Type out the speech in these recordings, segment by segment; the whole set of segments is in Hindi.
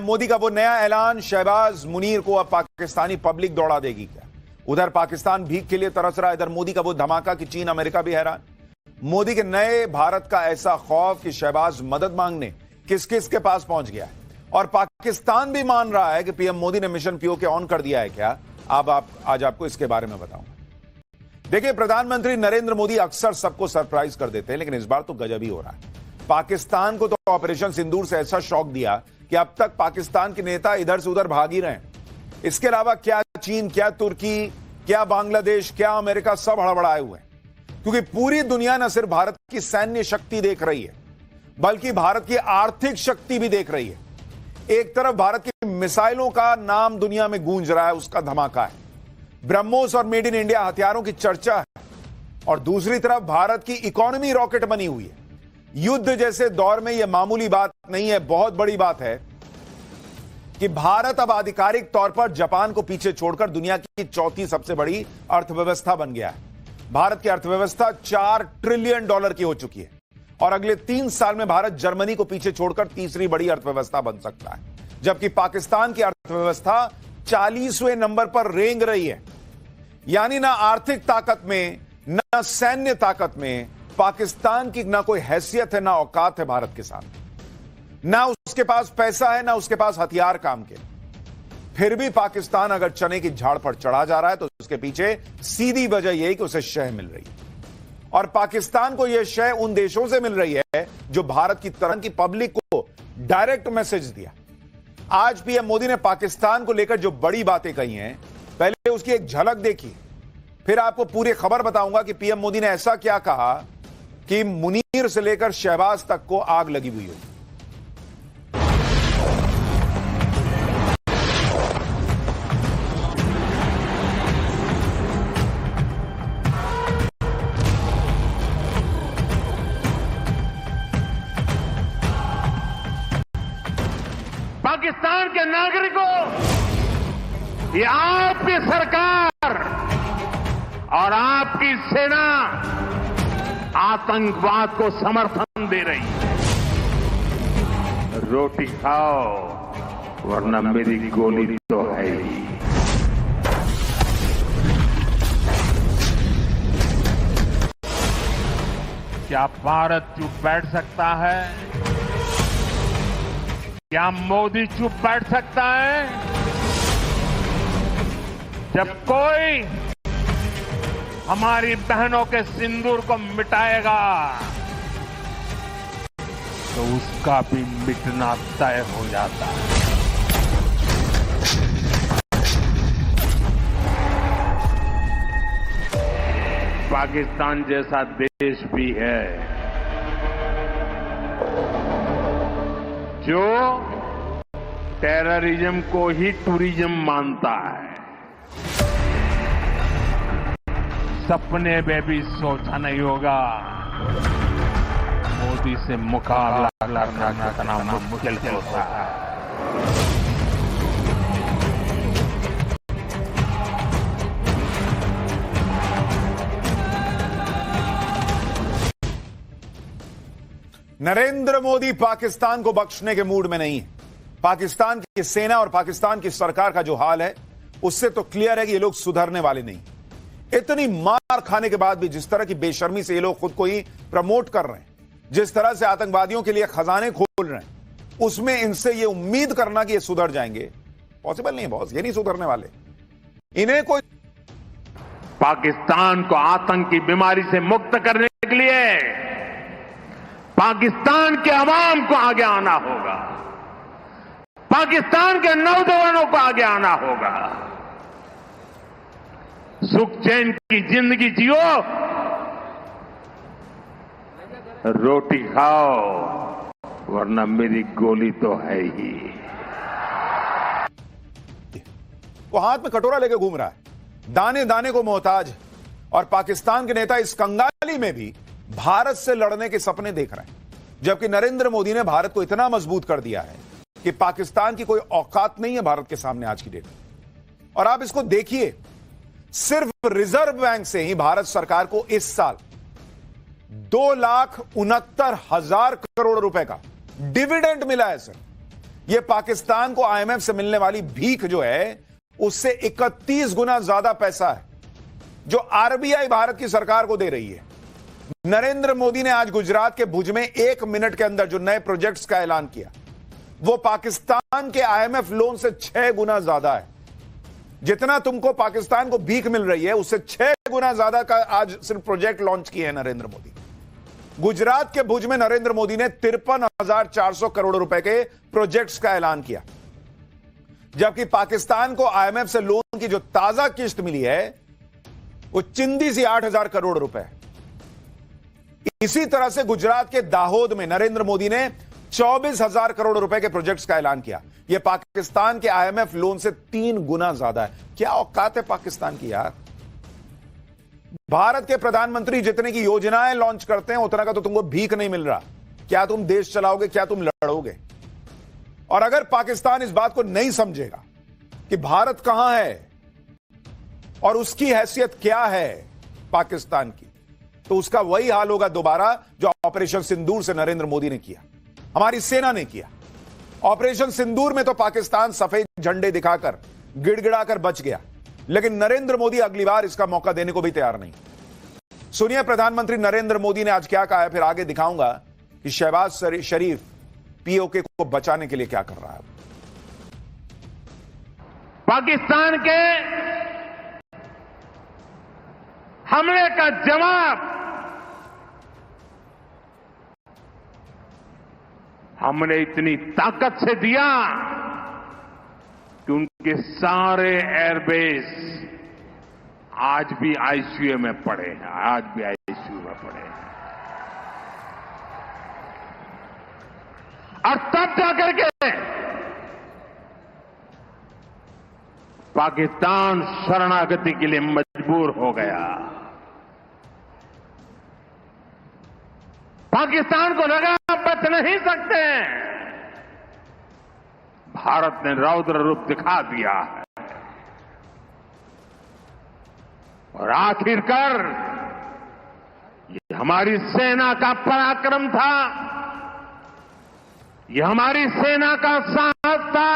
मोदी का वो नया ऐलान, शहबाज मुनीर को अब पाकिस्तानी पब्लिक दौड़ा देगी क्या? उधर पाकिस्तान भीख के लिए तरस रहा है, इधर मोदी का वो धमाका कि चीन अमेरिका भी हैरान। मोदी के नए भारत का ऐसा खौफ कि शहबाज मदद मांगने किस किस के पास पहुंच गया है, और पाकिस्तान भी मान रहा है कि पीएम मोदी ने मिशन पीओके ऑन कर दिया है क्या? आज आपको इसके बारे में बताऊंगा। देखिए, प्रधानमंत्री नरेंद्र मोदी अक्सर सबको सरप्राइज कर देते हैं, लेकिन इस बार तो गजब ही हो रहा है। पाकिस्तान को तो ऑपरेशन सिंदूर से ऐसा शॉक दिया कि अब तक पाकिस्तान के नेता इधर से उधर भाग ही रहे हैं। इसके अलावा क्या चीन, क्या तुर्की, क्या बांग्लादेश, क्या अमेरिका, सब हड़बड़ाए हुए हैं, क्योंकि पूरी दुनिया न सिर्फ भारत की सैन्य शक्ति देख रही है, बल्कि भारत की आर्थिक शक्ति भी देख रही है। एक तरफ भारत की मिसाइलों का नाम दुनिया में गूंज रहा है, उसका धमाका है, ब्रह्मोस और मेड इन इंडिया हथियारों की चर्चा है, और दूसरी तरफ भारत की इकोनॉमी रॉकेट बनी हुई है। युद्ध जैसे दौर में यह मामूली बात नहीं है, बहुत बड़ी बात है कि भारत अब आधिकारिक तौर पर जापान को पीछे छोड़कर दुनिया की चौथी सबसे बड़ी अर्थव्यवस्था बन गया है। भारत की अर्थव्यवस्था $4 ट्रिलियन की हो चुकी है, और अगले 3 साल में भारत जर्मनी को पीछे छोड़कर तीसरी बड़ी अर्थव्यवस्था बन सकता है, जबकि पाकिस्तान की अर्थव्यवस्था 40वें नंबर पर रेंग रही है। यानी ना आर्थिक ताकत में, ना सैन्य ताकत में पाकिस्तान की ना कोई हैसियत है, ना औकात है भारत के साथ, ना उसके पास पैसा है, ना उसके पास हथियार काम के। फिर भी पाकिस्तान अगर चने की झाड़ पर चढ़ा जा रहा है तो उसके पीछे सीधी वजह यही कि उसे शय मिल रही है, और पाकिस्तान को यह शय उन देशों से मिल रही है जो भारत की तरह की पब्लिक को डायरेक्ट मैसेज दिया। आज पीएम मोदी ने पाकिस्तान को लेकर जो बड़ी बातें कही हैं, पहले उसकी एक झलक देखिए, फिर आपको पूरी खबर बताऊंगा कि पीएम मोदी ने ऐसा क्या कहा कि मुनीर से लेकर शहबाज तक को आग लगी हुई हो। पाकिस्तान के नागरिकों, ये आपकी सरकार और आपकी सेना आतंकवाद को समर्थन दे रही है। रोटी खाओ वरना मेरी गोली तो है ही। क्या भारत चुप बैठ सकता है? क्या मोदी चुप बैठ सकता है? जब कोई हमारी बहनों के सिंदूर को मिटाएगा तो उसका भी मिटना तय हो जाता है। पाकिस्तान जैसा देश भी है जो टेररिज्म को ही टूरिज्म मानता है। सपने में भी सोचा नहीं होगा मोदी से मुकाबला करना कितना मुश्किल होता है। नरेंद्र मोदी पाकिस्तान को बख्शने के मूड में नहीं है। पाकिस्तान की सेना और पाकिस्तान की सरकार का जो हाल है, उससे तो क्लियर है कि ये लोग सुधरने वाले नहीं। इतनी मार खाने के बाद भी जिस तरह की बेशर्मी से ये लोग खुद को ही प्रमोट कर रहे हैं, जिस तरह से आतंकवादियों के लिए खजाने खोल रहे हैं, उसमें इनसे ये उम्मीद करना कि ये सुधर जाएंगे, पॉसिबल नहीं है बॉस। ये नहीं सुधरने वाले। इन्हें कोई पाकिस्तान को आतंक की बीमारी से मुक्त करने के लिए पाकिस्तान के अवाम को आगे आना होगा, पाकिस्तान के नौजवानों को आगे आना होगा। सुख चैन की जिंदगी जियो, रोटी खाओ वरना मेरी गोली तो है ही। वो हाथ में कटोरा लेके घूम रहा है, दाने दाने को मोहताज, और पाकिस्तान के नेता इस कंगाली में भी भारत से लड़ने के सपने देख रहे हैं, जबकि नरेंद्र मोदी ने भारत को इतना मजबूत कर दिया है कि पाकिस्तान की कोई औकात नहीं है भारत के सामने आज की डेट में। और आप इसको देखिए, सिर्फ रिजर्व बैंक से ही भारत सरकार को इस साल 2,69,000 करोड़ रुपए का डिविडेंड मिला है सर। यह पाकिस्तान को आईएमएफ से मिलने वाली भीख जो है उससे 31 गुना ज्यादा पैसा है जो आरबीआई भारत की सरकार को दे रही है। नरेंद्र मोदी ने आज गुजरात के भुज में 1 मिनट के अंदर जो नए प्रोजेक्ट्स का ऐलान किया वो पाकिस्तान के आईएमएफ लोन से 6 गुना ज्यादा है। जितना तुमको पाकिस्तान को भीख मिल रही है उससे 6 गुना ज्यादा का आज सिर्फ प्रोजेक्ट लॉन्च किए हैं नरेंद्र मोदी। गुजरात के भुज में नरेंद्र मोदी ने 53,400 करोड़ रुपए के प्रोजेक्ट्स का ऐलान किया, जबकि पाकिस्तान को आईएमएफ से लोन की जो ताजा किस्त मिली है वो चिंदी सी 8,000 करोड़ रुपए। इसी तरह से गुजरात के दाहोद में नरेंद्र मोदी ने 24,000 करोड़ रुपए के प्रोजेक्ट्स का ऐलान किया। यह पाकिस्तान के आईएमएफ लोन से 3 गुना ज्यादा है। क्या औकात है पाकिस्तान की यार। भारत के प्रधानमंत्री जितने की योजनाएं लॉन्च करते हैं उतना का तो तुमको भीख नहीं मिल रहा। क्या तुम देश चलाओगे, क्या तुम लड़ोगे? और अगर पाकिस्तान इस बात को नहीं समझेगा कि भारत कहां है और उसकी हैसियत क्या है पाकिस्तान की, तो उसका वही हाल होगा दोबारा जो ऑपरेशन सिंदूर से नरेंद्र मोदी ने किया, हमारी सेना ने किया। ऑपरेशन सिंदूर में तो पाकिस्तान सफेद झंडे दिखाकर गिड़गिड़ाकर बच गया, लेकिन नरेंद्र मोदी अगली बार इसका मौका देने को भी तैयार नहीं। सुनिए प्रधानमंत्री नरेंद्र मोदी ने आज क्या कहा है, फिर आगे दिखाऊंगा कि शहबाज शरीफ पीओके को बचाने के लिए क्या कर रहा है। पाकिस्तान के हमले का जवाब हमने इतनी ताकत से दिया कि उनके सारे एयरबेस आज भी आईसीयू में पड़े हैं, आज भी आईसीयू में पड़े हैं। और तब जाकर के पाकिस्तान शरणागति के लिए मजबूर हो गया। पाकिस्तान को लगा बच नहीं सकते। भारत ने रौद्र रूप दिखा दिया है और आखिरकार ये हमारी सेना का पराक्रम था, ये हमारी सेना का साहस था,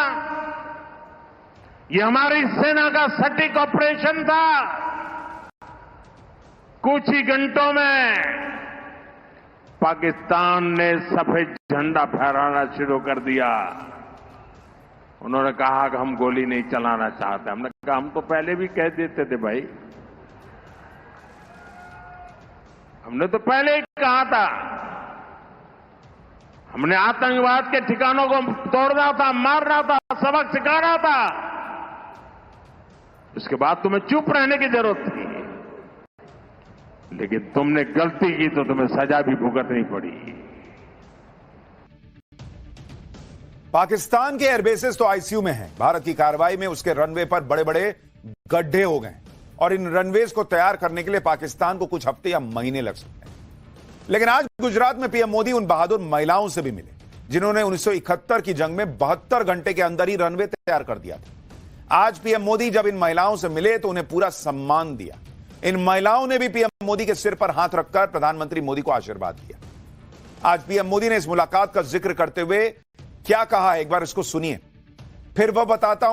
ये हमारी सेना का सटीक ऑपरेशन था। कुछ ही घंटों में पाकिस्तान ने सफेद झंडा फहराना शुरू कर दिया। उन्होंने कहा कि हम गोली नहीं चलाना चाहते। हमने कहा हम तो पहले भी कह देते थे भाई, हमने तो पहले ही कहा था। हमने आतंकवाद के ठिकानों को तोड़ना था, मारना था, सबक सिखाना था। उसके बाद तुम्हें चुप रहने की जरूरत थी, लेकिन तुमने गलती की तो तुम्हें सजा भी भुगतनी पड़ी। पाकिस्तान के एयरबेसेस तो आईसीयू में हैं। भारत की कार्रवाई में उसके रनवे पर बड़े बड़े गड्ढे हो गए और इन रनवेज को तैयार करने के लिए पाकिस्तान को कुछ हफ्ते या महीने लग सकते हैं। लेकिन आज गुजरात में पीएम मोदी उन बहादुर महिलाओं से भी मिले जिन्होंने 1971 की जंग में 72 घंटे के अंदर ही रनवे तैयार कर दिया था। आज पीएम मोदी जब इन महिलाओं से मिले तो उन्हें पूरा सम्मान दिया। इन महिलाओं ने भी पीएम मोदी के सिर पर हाथ रखकर प्रधानमंत्री मोदी को आशीर्वाद दिया। आज पीएम मोदी ने इस मुलाकात का जिक्र करते हुए क्या कहा है, एक बार इसको सुनिए, फिर बताता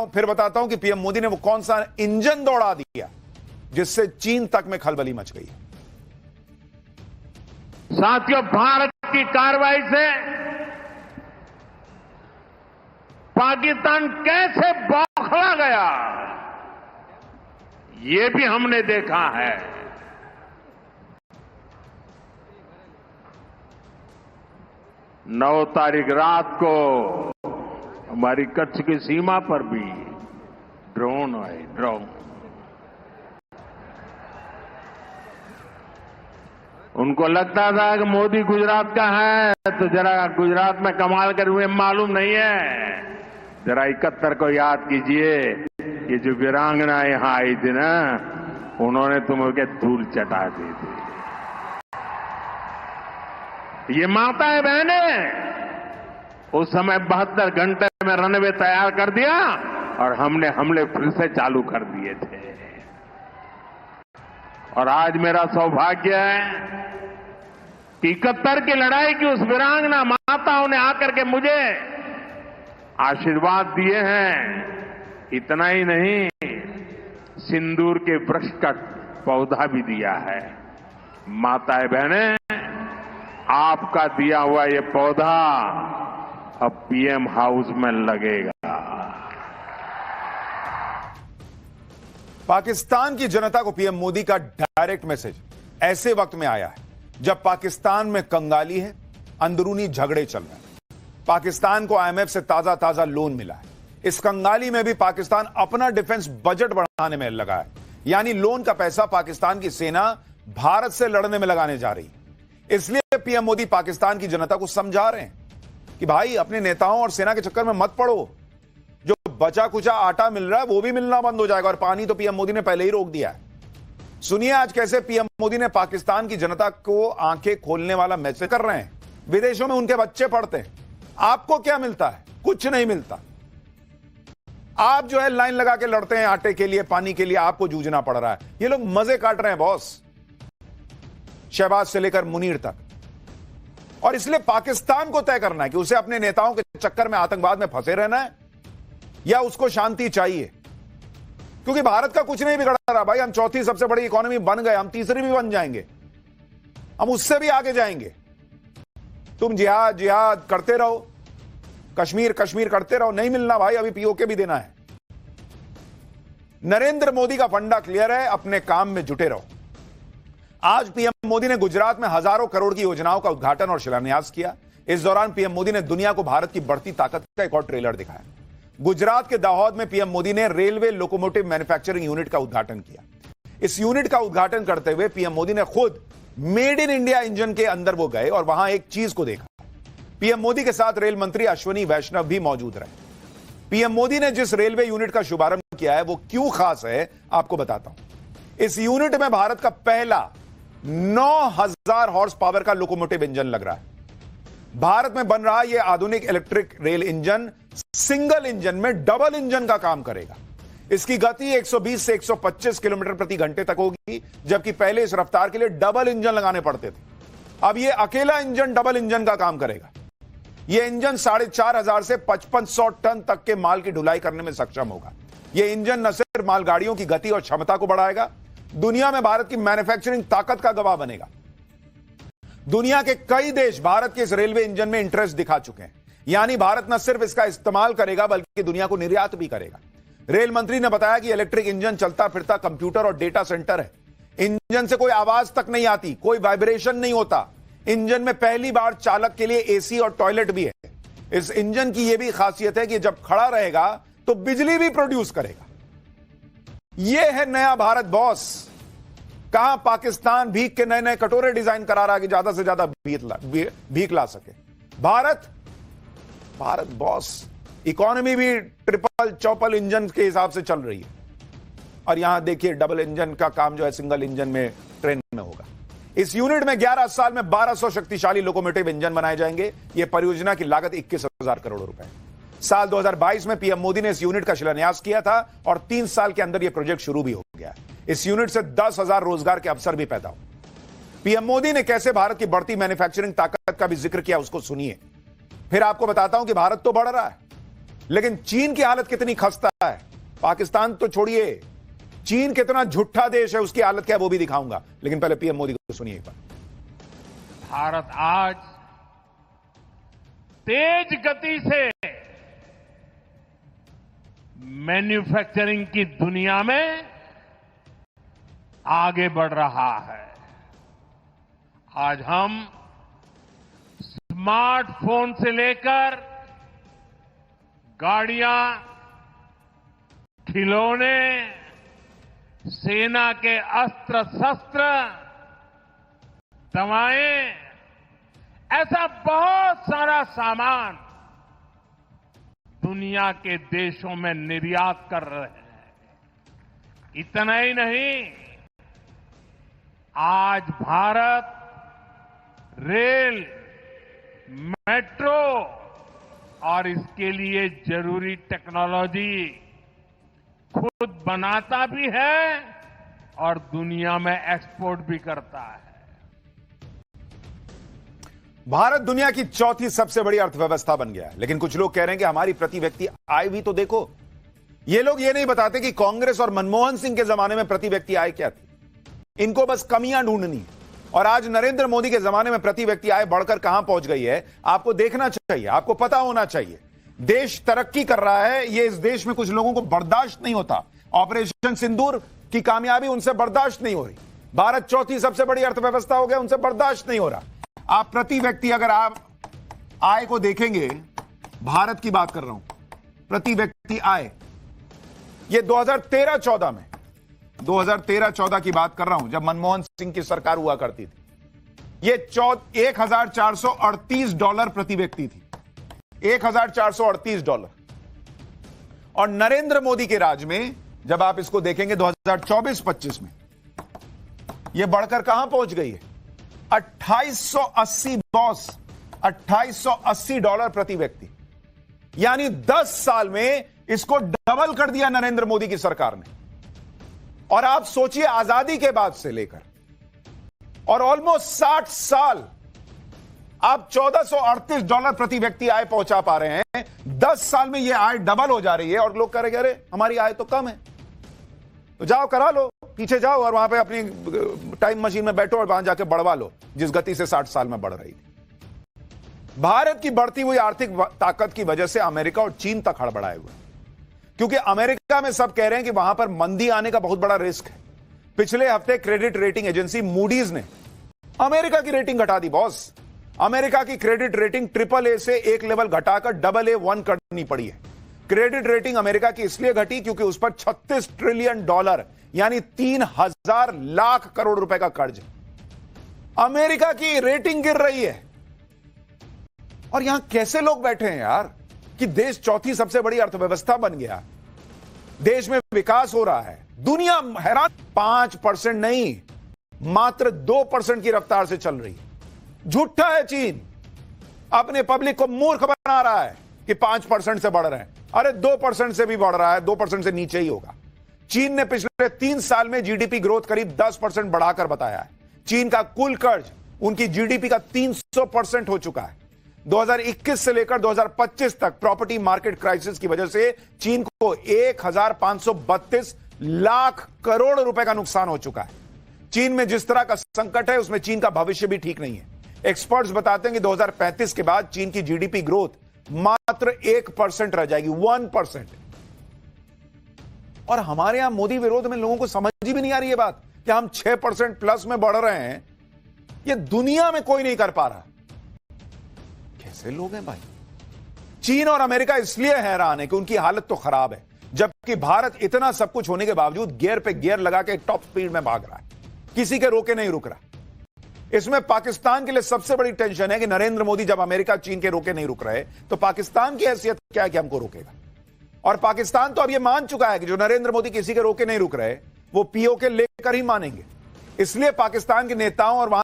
हूं कि पीएम मोदी ने वो कौन सा इंजन दौड़ा दिया जिससे चीन तक में खलबली मच गई। साथियों, भारत की कार्रवाई से पाकिस्तान कैसे बौखला गया ये भी हमने देखा है। 9 तारीख रात को हमारी कच्छ की सीमा पर भी ड्रोन आए, ड्रोन। उनको लगता था कि मोदी गुजरात का है तो जरा गुजरात में कमाल कर हुए मालूम नहीं है। जरा 71 को याद कीजिए, ये जो वीरांगना यहां आई थी ना, उन्होंने तुम्हें धूल चटा दी थी। ये माताएं बहनें उस समय 72 घंटे में रनवे तैयार कर दिया और हमने हमले फिर से चालू कर दिए थे। और आज मेरा सौभाग्य है कि 71 की लड़ाई की उस वीरांगना माताओं ने आकर के मुझे आशीर्वाद दिए हैं। इतना ही नहीं, सिंदूर के वृक्ष का पौधा भी दिया है। माताएं बहनें, आपका दिया हुआ ये पौधा अब पीएम हाउस में लगेगा। पाकिस्तान की जनता को पीएम मोदी का डायरेक्ट मैसेज ऐसे वक्त में आया है जब पाकिस्तान में कंगाली है, अंदरूनी झगड़े चल रहे हैं। पाकिस्तान को आईएमएफ से ताजा ताजा लोन मिला है। इस कंगाली में भी पाकिस्तान अपना डिफेंस बजट बढ़ाने में लगा है, यानी लोन का पैसा पाकिस्तान की सेना भारत से लड़ने में लगाने जा रही है। इसलिए पीएम मोदी पाकिस्तान की जनता को समझा रहे हैं कि भाई अपने नेताओं और सेना के चक्कर में मत पड़ो। जो बचा कुचा आटा मिल रहा है वो भी मिलना बंद हो जाएगा, और पानी तो पीएम मोदी ने पहले ही रोक दिया है। सुनिए आज कैसे पीएम मोदी ने पाकिस्तान की जनता को आंखें खोलने वाला मैसेज कर रहे हैं। विदेशों में उनके बच्चे पढ़ते हैं, आपको क्या मिलता है? कुछ नहीं मिलता। आप जो है लाइन लगा के लड़ते हैं आटे के लिए, पानी के लिए, आपको जूझना पड़ रहा है। ये लोग मजे काट रहे हैं बॉस, शहबाज से लेकर मुनीर तक। और इसलिए पाकिस्तान को तय करना है कि उसे अपने नेताओं के चक्कर में आतंकवाद में फंसे रहना है या उसको शांति चाहिए। क्योंकि भारत का कुछ नहीं बिगड़ रहा भाई। हम चौथी सबसे बड़ी इकोनॉमी बन गए, हम तीसरी भी बन जाएंगे, हम उससे भी आगे जाएंगे। तुम जिहाद जिहाद करते रहो, कश्मीर कश्मीर करते रहो, नहीं मिलना भाई, अभी पीओके भी देना है। नरेंद्र मोदी का फंडा क्लियर है, अपने काम में जुटे रहो। आज पीएम मोदी ने गुजरात में हजारों करोड़ की योजनाओं का उद्घाटन और शिलान्यास किया। इस दौरान पीएम मोदी ने दुनिया को भारत की बढ़ती ताकत का एक और ट्रेलर दिखाया। गुजरात के दाहोद में पीएम मोदी ने रेलवे लोकोमोटिव मैन्युफैक्चरिंग यूनिट का उद्घाटन किया। इस यूनिट का उद्घाटन करते हुए पीएम मोदी ने खुद मेड इन इंडिया इंजन के अंदर वो गए और वहां एक चीज को देखा। पीएम मोदी के साथ रेल मंत्री अश्विनी वैष्णव भी मौजूद रहे। पीएम मोदी ने जिस रेलवे यूनिट का शुभारंभ किया है वो क्यों खास है, आपको बताता हूं। इस यूनिट में भारत का पहला 9000 हॉर्स पावर का लोकोमोटिव इंजन लग रहा है। भारत में बन रहा यह आधुनिक electric rail engine single engine में डबल इंजन का काम करेगा। इसकी गति 120 से 125 किलोमीटर प्रति घंटे तक होगी, जबकि पहले इस रफ्तार के लिए डबल इंजन लगाने पड़ते थे। अब यह अकेला इंजन डबल इंजन का काम करेगा। यह इंजन 4500 से 5500 टन तक के माल की ढुलाई करने में सक्षम होगा। यह इंजन न सिर्फ मालगाड़ियों की गति और क्षमता को बढ़ाएगा, दुनिया में भारत की मैन्युफैक्चरिंग ताकत का गवाह बनेगा। दुनिया के कई देश भारत के इस रेलवे इंजन में इंटरेस्ट दिखा चुके हैं, यानी भारत न सिर्फ इसका इस्तेमाल करेगा बल्कि दुनिया को निर्यात भी करेगा। रेल मंत्री ने बताया कि इलेक्ट्रिक इंजन चलता फिरता कंप्यूटर और डेटा सेंटर है। इंजन से कोई आवाज तक नहीं आती, कोई वाइब्रेशन नहीं होता। इंजन में पहली बार चालक के लिए एसी और टॉयलेट भी है। इस इंजन की यह भी खासियत है कि जब खड़ा रहेगा तो बिजली भी प्रोड्यूस करेगा। यह है नया भारत बॉस। कहां पाकिस्तान भीख के नए नए कटोरे डिजाइन करा रहा है कि ज्यादा से ज्यादा भीख ला सके। भारत बॉस इकोनॉमी भी ट्रिपल चौपल इंजन के हिसाब से चल रही है। और यहां देखिए डबल इंजन का काम जो है सिंगल इंजन में ट्रेन में होगा। इस यूनिट में 11 साल में 1200 शक्तिशाली लोकोमोटिव इंजन बनाए जाएंगे। यह परियोजना की लागत 21,000 करोड़ रुपए। साल 2022 में पीएम मोदी ने इस यूनिट का शिलान्यास किया था और 3 साल के अंदर यह प्रोजेक्ट शुरू भी हो गया। इस यूनिट से 10,000 रोजगार के अवसर भी पैदा हो। पीएम मोदी ने कैसे भारत की बढ़ती मैन्युफैक्चरिंग ताकत का भी जिक्र किया, उसको सुनिए। फिर आपको बताता हूं कि भारत तो बढ़ रहा है, लेकिन चीन की हालत कितनी खस्ता है। पाकिस्तान तो छोड़िए, चीन कितना झूठा देश है, उसकी हालत क्या है वो भी दिखाऊंगा। लेकिन पहले पीएम मोदी को सुनिए एक बार। भारत आज तेज गति से मैन्युफैक्चरिंग की दुनिया में आगे बढ़ रहा है। आज हम स्मार्टफोन से लेकर गाड़ियां, खिलौने, सेना के अस्त्र शस्त्र, दवाएं, ऐसा बहुत सारा सामान दुनिया के देशों में निर्यात कर रहे हैं। इतना ही नहीं, आज भारत रेल, मेट्रो और इसके लिए जरूरी टेक्नोलॉजी खुद बनाता भी है और दुनिया में एक्सपोर्ट भी करता है। भारत दुनिया की चौथी सबसे बड़ी अर्थव्यवस्था बन गया है, लेकिन कुछ लोग कह रहे हैं कि हमारी प्रति व्यक्ति आय भी तो देखो। ये लोग ये नहीं बताते कि कांग्रेस और मनमोहन सिंह के जमाने में प्रति व्यक्ति आय क्या थी। इनको बस कमियां ढूंढनी है। और आज नरेंद्र मोदी के जमाने में प्रति व्यक्ति आय बढ़कर कहां पहुंच गई है, आपको देखना चाहिए, आपको पता होना चाहिए। देश तरक्की कर रहा है, ये इस देश में कुछ लोगों को बर्दाश्त नहीं होता। ऑपरेशन सिंदूर की कामयाबी उनसे बर्दाश्त नहीं हो रही। भारत चौथी सबसे बड़ी अर्थव्यवस्था हो गया, उनसे बर्दाश्त नहीं हो रहा। आप प्रति व्यक्ति अगर आप आय को देखेंगे, भारत की बात कर रहा हूं, प्रति व्यक्ति आय, ये 2013-14 में 2013-14 की बात कर रहा हूं, जब मनमोहन सिंह की सरकार हुआ करती थी, ये $1,438 प्रति व्यक्ति थी। $1,438। और नरेंद्र मोदी के राज में जब आप इसको देखेंगे 2024-25 में, यह बढ़कर कहां पहुंच गई है? 2880 बॉस, $2880 प्रति व्यक्ति। यानी 10 साल में इसको डबल कर दिया नरेंद्र मोदी की सरकार ने। और आप सोचिए, आजादी के बाद से लेकर और ऑलमोस्ट 60 साल आप $1438 प्रति व्यक्ति आय पहुंचा पा रहे हैं। 10 साल में यह आय डबल हो जा रही है और लोग कह रहे अरे हमारी आय तो कम है। तो जाओ करा लो, पीछे जाओ और वहां पे अपनी टाइम मशीन में बैठो और वहां जाके बढ़वा लो, जिस गति से 60 साल में बढ़ रही थी। भारत की बढ़ती हुई आर्थिक ताकत की वजह से अमेरिका और चीन तक हड़बड़ाए हुए, क्योंकि अमेरिका में सब कह रहे हैं कि वहां पर मंदी आने का बहुत बड़ा रिस्क है। पिछले हफ्ते क्रेडिट रेटिंग एजेंसी मूडीज ने अमेरिका की रेटिंग घटा दी बॉस। अमेरिका की क्रेडिट रेटिंग AAA से एक लेवल घटाकर AA1 करनी पड़ी है। क्रेडिट रेटिंग अमेरिका की इसलिए घटी क्योंकि उस पर $36 ट्रिलियन यानी 3000 लाख करोड़ रुपए का कर्ज है। अमेरिका की रेटिंग गिर रही है और यहां कैसे लोग बैठे हैं यार कि देश चौथी सबसे बड़ी अर्थव्यवस्था बन गया, देश में विकास हो रहा है, दुनिया हैरान। 5% नहीं, मात्र 2% की रफ्तार से चल रही है। झूठा है चीन, अपने पब्लिक को मूर्ख बना रहा है कि 5% से बढ़ रहे हैं। अरे 2% से भी बढ़ रहा है, 2% से नीचे ही होगा। चीन ने पिछले 3 साल में जीडीपी ग्रोथ करीब 10% बढ़ाकर बताया है। चीन का कुल कर्ज उनकी जीडीपी का 300% हो चुका है। 2021 से लेकर 2025 तक प्रॉपर्टी मार्केट क्राइसिस की वजह से चीन को 1532 लाख करोड़ रुपए का नुकसान हो चुका है। चीन में जिस तरह का संकट है उसमें चीन का भविष्य भी ठीक नहीं है। एक्सपर्ट्स बताते हैं कि 2035 के बाद चीन की जीडीपी ग्रोथ मात्र 1% रह जाएगी, 1%। और हमारे यहां मोदी विरोध में लोगों को समझ ही भी नहीं आ रही है बात कि हम 6% प्लस में बढ़ रहे हैं। यह दुनिया में कोई नहीं कर पा रहा। कैसे लोग हैं भाई? चीन और अमेरिका इसलिए हैरान है कि उनकी हालत तो खराब है, जबकि भारत इतना सब कुछ होने के बावजूद गियर पे गियर लगा के टॉप स्पीड में भाग रहा है, किसी के रोके नहीं रुक रहा। इसमें पाकिस्तान के लिए सबसे बड़ी टेंशन है कि नरेंद्र मोदी जब अमेरिका चीन के रोके नहीं रुक रहे तो पाकिस्तान की हैसियत क्या है कि हमको रोकेगा। और पाकिस्तान तो अब यह मान चुका है कि जो नरेंद्र मोदी किसी के रोके नहीं रुक रहे वो पीओके लेकर ही मानेंगे। इसलिए पाकिस्तान के नेताओं और वहां